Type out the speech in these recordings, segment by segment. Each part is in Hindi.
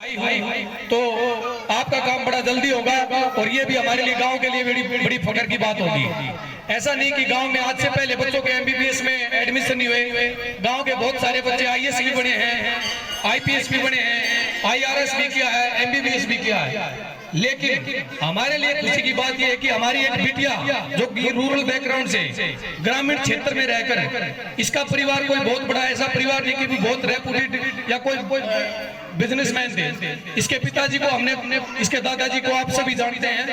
तो आपका काम बड़ा जल्दी होगा और ये भी हमारे लिए गांव के लिए बड़ी बड़ी फख्र की बात होगी। ऐसा नहीं कि गांव में आज से पहले बच्चों के एमबीबीएस में एडमिशन नहीं हुए। गांव के बहुत सारे बच्चे आईएएस भी बने हैं, आईपीएस भी बने हैं, आईआरएस भी किया है, एमबीबीएस भी किया है। लेकिन हमारे लिए खुशी की बात यह है कि हमारी एक बिटिया जो कि रूरल बैकग्राउंड से ग्रामीण क्षेत्र में रहकर, इसका परिवार कोई बहुत बड़ा ऐसा परिवार नहीं कि बहुत रेपुटेड या कोई बिजनेसमैन थे। इसके पिताजी को हमने, इसके दादाजी को आप सभी जानते हैं।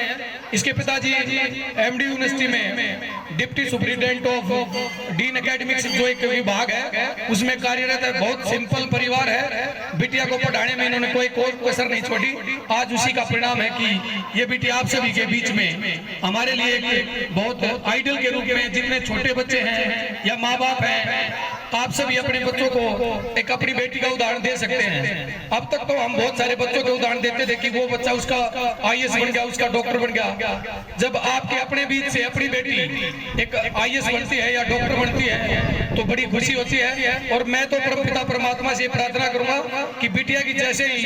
इसके पिताजी एमडी यूनिवर्सिटी में deputy superintendent of dean academics जो एक विभाग है उसमें कार्यरत है। बहुत सिंपल परिवार है। बिटिया को पढ़ाने में इन्होंने कोई कसर नहीं छोड़ी। आज उसी का परिणाम है कि ये बिटिया आप सभी के बीच में हमारे लिए एक बहुत आइडल के रूप में, जितने छोटे बच्चे हैं या माँ बाप हैं, आप सभी अपने बच्चों को एक अपनी बेटी का उदाहरण दे सकते हैं। अब तक तो हम बहुत सारे बच्चों के उदाहरण देते थे कि वो बच्चा उसका आईएएस बन गया, उसका डॉक्टर बन गया। जब आपके अपने बीच से अपनी बेटी एक आईएएस बनती है या डॉक्टर बनती है तो बड़ी खुशी होती है। और मैं तो परमपिता परमात्मा से प्रार्थना करूंगा कि बिटिया की जैसे ही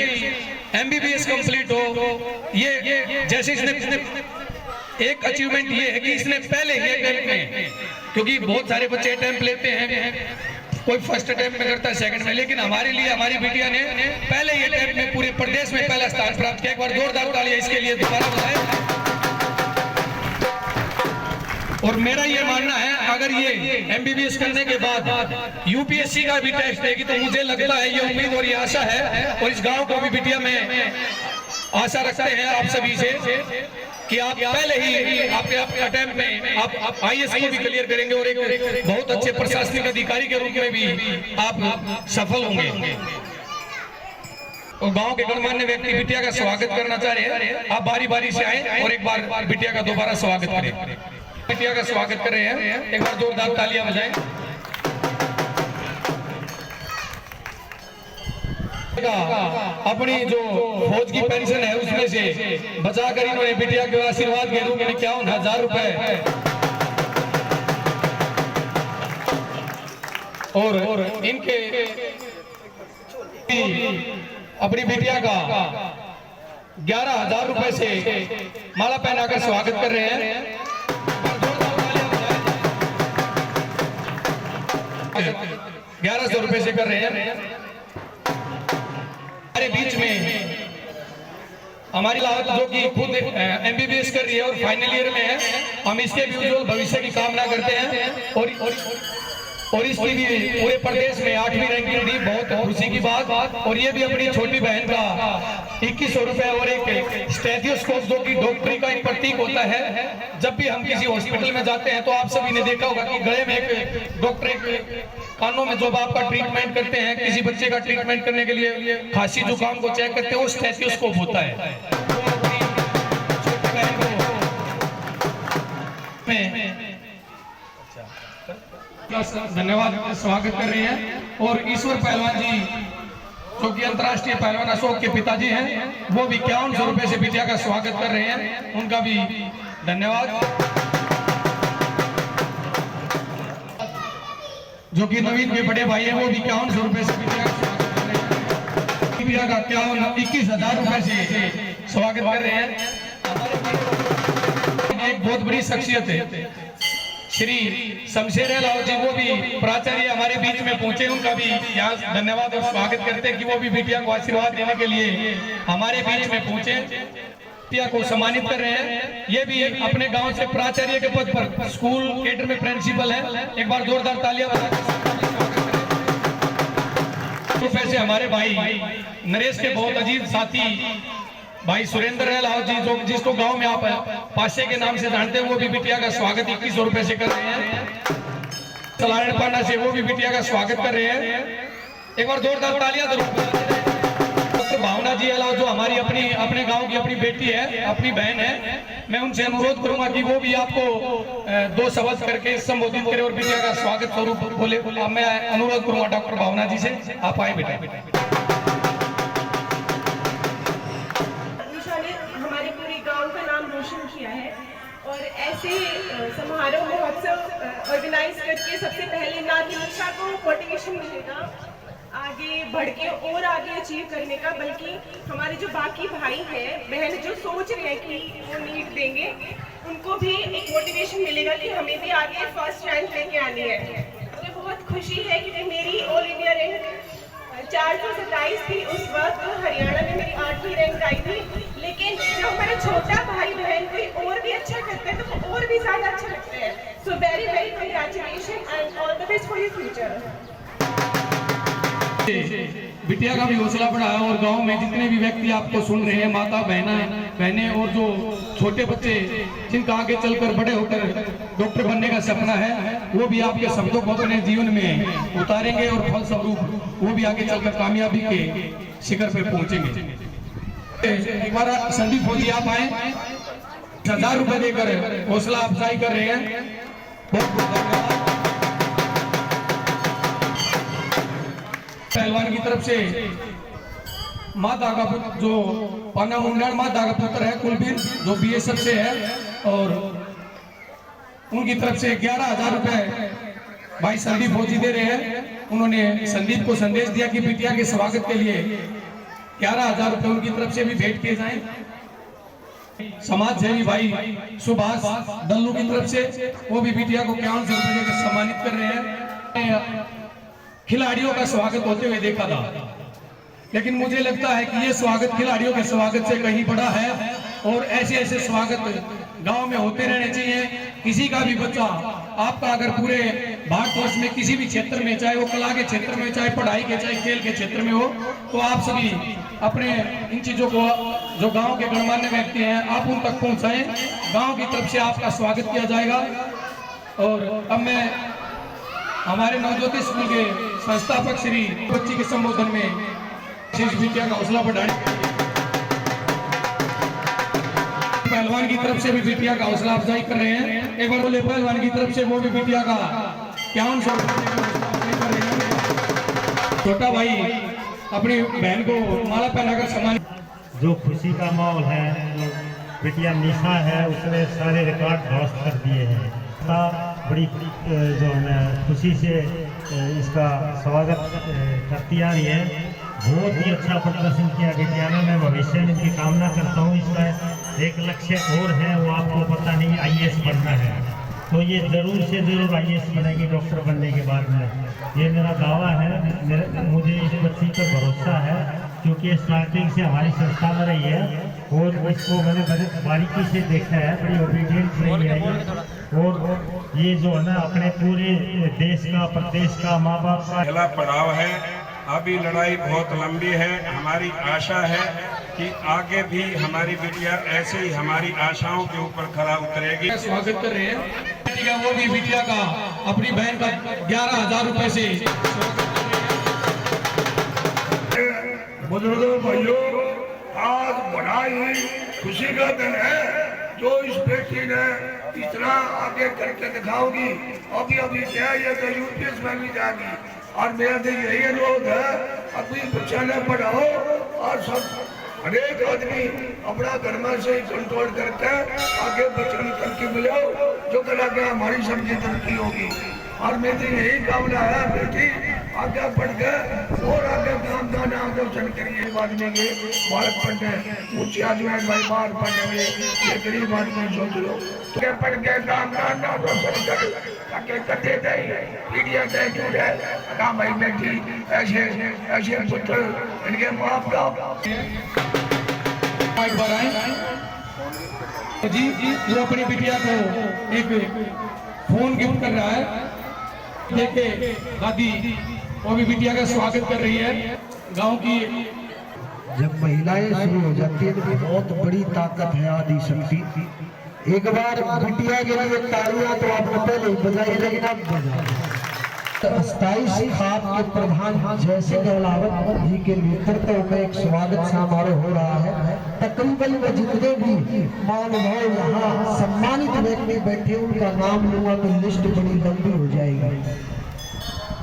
एमबीबीएस कंप्लीट हो, ये जैसे इसने एक अचीवमेंट ये है कि इसने पहले ही अटेम्प्ट में, क्योंकि बहुत सारे बच्चे अटेम्प्ट लेते हैं, कोई फर्स्ट अटेम्प्ट में करता है, सेकंड में, लेकिन हमारे लिए हमारी बिटिया ने पहले ही अटेम्प्ट में पूरे प्रदेश में पहला स्थान प्राप्त किया। एक बार जोरदार तालियां इसके लिए दोबारा बधाएं। और मेरा ये मानना है अगर ये एमबीबीएस करने के बाद यूपीएससी का भी टेस्ट देगी तो मुझे लगता है, ये उम्मीद और ये आशा है, और इस गांव को भी बिटिया में आशा रखते हैं आप सभी से कि आप पहले ही आपके अटेम्प्ट में आप आईएएस को भी क्लियर करेंगे और एक बहुत अच्छे प्रशासनिक अधिकारी के रूप में भी आप सफल होंगे। और गांव के गणमान्य व्यक्ति बिटिया का स्वागत करना चाह रहे हैं। आप बारी बारी से आए और एक बार बिटिया का दोबारा स्वागत करें। बिटिया का स्वागत कर रहे हैं, एक बार जोरदार तालियां बजाएं। अपनी जो फौज की पेंशन है उसमें से बचाकर इन्होंने बिटिया के आशीर्वाद के रूप में 51,000 रुपए और इनके अपनी बिटिया का 11,000 रुपए से माला पहनाकर स्वागत कर रहे हैं। 1100 रुपए से कर रहे हैं। हमारे बीच में हमारी लाहौर जो कि खुद एमबीबीएस कर रही है और फाइनल ईयर में है, हम इसके भी उज्जवल भविष्य की कामना करते हैं। और इसकी भी पूरे प्रदेश में 8वीं रैंकिंग दी, बहुत खुशी की बात। और ये भी अपनी छोटी बहन का 2100 रुपए और एक स्टेथोस्कोप जो कि डॉक्टरी का एक प्रतीक होता है। जब भी हम किसी हॉस्पिटल में जाते हैं तो आप सभी ने देखा होगा कि गले में एक डॉक्टर कानों में जब आपका ट्रीटमेंट करते हैं, किसी बच्चे का ट्रीटमेंट करने के लिए खांसी जुकाम को चेक करते हैं, वो स्टेथोस्कोप होता है। धन्यवाद, स्वागत कर रहे हैं। और ईश्वर पहलवान जी जो कि अंतर्राष्ट्रीय पहलवान अशोक के पिताजी हैं, वो भी 5100 रुपए से बिटिया का स्वागत कर रहे हैं, उनका भी धन्यवाद। जो कि नवीन के बड़े भाई हैं, वो भी 5100 रुपए से बिटिया का स्वागत कर रहे हैं। बिटिया का 21,000 रुपए से स्वागत कर रहे हैं। एक बहुत बड़ी शख्सियत है श्री शमशेर लाहौर जी, वो भी प्राचार्य हमारे बीच में पहुंचे, उनका भी यहाँ धन्यवाद और स्वागत करते हैं कि वो भी बिटिया को आशीर्वाद देने के लिए हमारे बीच में पहुंचे, बिटिया को सम्मानित कर रहे हैं। ये भी अपने गांव से प्राचार्य के पद पर स्कूल केडर में प्रिंसिपल है। एक बार जोरदार तालियां बजाकर। हमारे भाई नरेश के बहुत अजीज साथी भाई सुरेंद्र लाहौर जी, जो जिसको गांव में आप पासे के नाम से जानते हैं, वो भी बिटिया का स्वागत 2100 रुपए से कर रहे हैं। सलारण पांडा से वो भी बिटिया का स्वागत कर रहे हैं। एक बार जोरदार तालियां डॉक्टर भावना जी अलावा जो हमारी अपने गांव की अपनी बेटी है, अपनी बहन है, मैं उनसे अनुरोध करूंगा कि वो भी आपको 2 शब्द करके संबोधित करें और बिटिया का स्वागत स्वरूप बोले। मैं अनुरोध करूंगा डॉक्टर भावना जी से, आप आए बेटा। और ऐसे समारोह महोत्सव ऑर्गेनाइज करके सबसे पहले नाती निशा को मोटिवेशन मिलेगा। आगे बढ़ के और आगे अचीव करने का, बल्कि हमारे जो बाकी भाई हैं बहन जो सोच रहे हैं कि वो नीट देंगे, उनको भी एक मोटिवेशन मिलेगा कि हमें भी आगे फर्स्ट रैंक लेके आनी है। मुझे बहुत खुशी है कि मेरी ऑल इंडिया रैंक 427 थी उस वक्त, हरियाणा में मेरी 8वीं रैंक आई थी। लेकिन जब हमारा छोटा भाई बहन कोई और भी अच्छा करते हैं तो वो और भी ज़्यादा अच्छा लगता है। So very very congratulation and all the best for your future. बिटिया का भी हौसला बढ़ाया और गांव में जितने भी व्यक्ति आपको सुन रहे हैं, माता बहनें और जो छोटे बच्चे जिनका आगे चलकर बड़े होकर डॉक्टर बनने का सपना है, वो भी आपके शब्दों को अपने जीवन में उतारेंगे और फलस्वरूप वो भी आगे चलकर कामयाबी के शिखर पे पहुंचेंगे। एक बार संदीप फौजी आप आए, 1000 रुपए देकर हौसला अफजाई कर रहे हैं। बहुत बहुत धन्यवाद। पहलवान की तरफ से माता का पुत्र जो पाना मुंडार माता का पुत्र है कुलबीर, जो बीएसएफ से है, और उनकी तरफ से 11,000 रुपए भाई संदीप फौजी दे रहे हैं। उन्होंने संदीप को संदेश दिया कि बिटिया के स्वागत के लिए 11,000 रुपए उनकी तरफ से भी भेंट किए जाएं। समाज सेवी भाई सुभाष दल्लू की तरफ से वो भी बिटिया को 51 रुपए देकर सम्मानित कर रहे हैं। खिलाड़ियों का स्वागत होते हुए देखा था, लेकिन मुझे लगता है कि ये स्वागत खिलाड़ियों के स्वागत से कहीं बड़ा है और ऐसे ऐसे स्वागत गांव में होते रहने चाहिए। किसी का भी बच्चा आपका अगर पूरे भारतवर्ष में किसी भी क्षेत्र में, चाहे वो कला के क्षेत्र में, चाहे पढ़ाई के, चाहे खेल के क्षेत्र में हो, तो आप सभी अपने इन चीजों को जो गांव के गणमान्य व्यक्ति हैं आप उन तक पहुंचाएं। गांव की तरफ से आपका स्वागत किया जाएगा। और अब मैं हमारे नवज्योति स्कूल के संस्थापक श्री बच्ची के संबोधन में शेष बिटिया का हौसला बढ़ाने, पहलवान की तरफ से भी बिटिया का हौसला अफजाई कर रहे हैं। एक बार बोले पहलवान की तरफ से वो भी बिटिया का 51 रुपए कर रहे हैं। छोटा भाई अपनी बहन को माला पहनाकर सम्मान। जो खुशी का माहौल है, जो बिटिया निशा है उसने सारे रिकॉर्ड ध्वस्त कर दिए हैं। बड़ी जो है खुशी से इसका स्वागत करती आ रही है। बहुत ही अच्छा प्रदर्शन किया बिटिया ने। मैं भविष्य में इनकी कामना करता हूँ। इसका एक लक्ष्य और है, वो आपको पता नहीं, आईएएस बनना है। तो ये जरूर से जरूर आईएएस बनेगी डॉक्टर बनने के बाद में। ये मेरा दावा है। मुझे इस बच्ची पर भरोसा है क्योंकि स्टार्टिंग से हमारी संस्था में रही है और इसको मैंने बड़े बारीकी से देखा है। बड़ी ओबीडियंट रही है ये। और ये जो है ना अपने पूरे देश का, प्रदेश का, माँ बाप का पहला पड़ाव है। अभी लड़ाई बहुत लंबी है। हमारी आशा है कि आगे भी हमारी बिटिया ऐसे ही हमारी आशाओं के ऊपर खरा उतरेगी। स्वागत कर रहे हैं। वो भी बिटिया का अपनी बहन का 11,000 रुपए से। बुजुर्गों भाइयों, आज बड़ा ही खुशी का दिन है जो इस बेटी ने इतना आगे करके दिखाओगी। अभी क्या ये तो यूपीएस में भी जाएगी। और मेरा तो यही अनुरोध है, अपनी बच्चा ने पढ़ाओ और सब हरेक आदमी अपना घर में से कंट्रोल करके आगे बच्चों की तरक्की मिले, जो कल आगे हमारी सबकी तरक्की होगी। और मेरी यही कामना है बेटी आगे बढ़ गए और आगे काम का नाम रोशन करिए। आदमी के भारत पढ़ने ऊंचे आदमी भाई बाहर पढ़ने, ये गरीब आदमी सोच लो तो पढ़ के काम का नाम रोशन कर ताकि कटे पीढ़ियाँ तय जुड़े। काम भाई बेटी ऐसे ऐसे पुत्र इनके माँ बाप एक बार आए जी, वो अपनी बिटिया को एक फोन गिफ्ट कर रहा है। देखे दादी वो भी बिटिया का स्वागत कर रही है। गांव की जब महिलाएं शुरू हो जाती है तो बहुत बड़ी ताकत है, आदि शक्ति। एक बार बिटिया के लिए तालियां तो आपने पहले ही बजाई, लेकिन अब बजाई। 27 खाप के प्रधान जैसे गहलावत जी के नेतृत्व में एक स्वागत समारोह हो रहा है। तकरीबन में जितने भी महानुभाव यहाँ सम्मानित व्यक्ति बैठे उनका नाम लूंगा तो लिस्ट बड़ी लंबी हो जाएगी।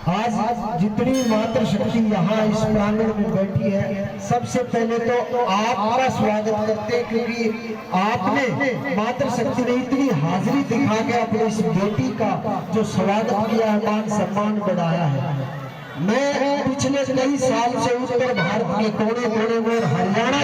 आज जितनी मातृ शक्ति यहाँ इस प्रांगण में बैठी है, सबसे पहले तो आपका स्वागत करते हैं क्योंकि आपने मातृ शक्ति ने इतनी हाजिरी दिखा के अपनी इस बेटी का जो स्वागत किया है, मान सम्मान बढ़ाया है। मैं पिछले कई साल से उत्तर भारत के कोने कोने में हरियाणा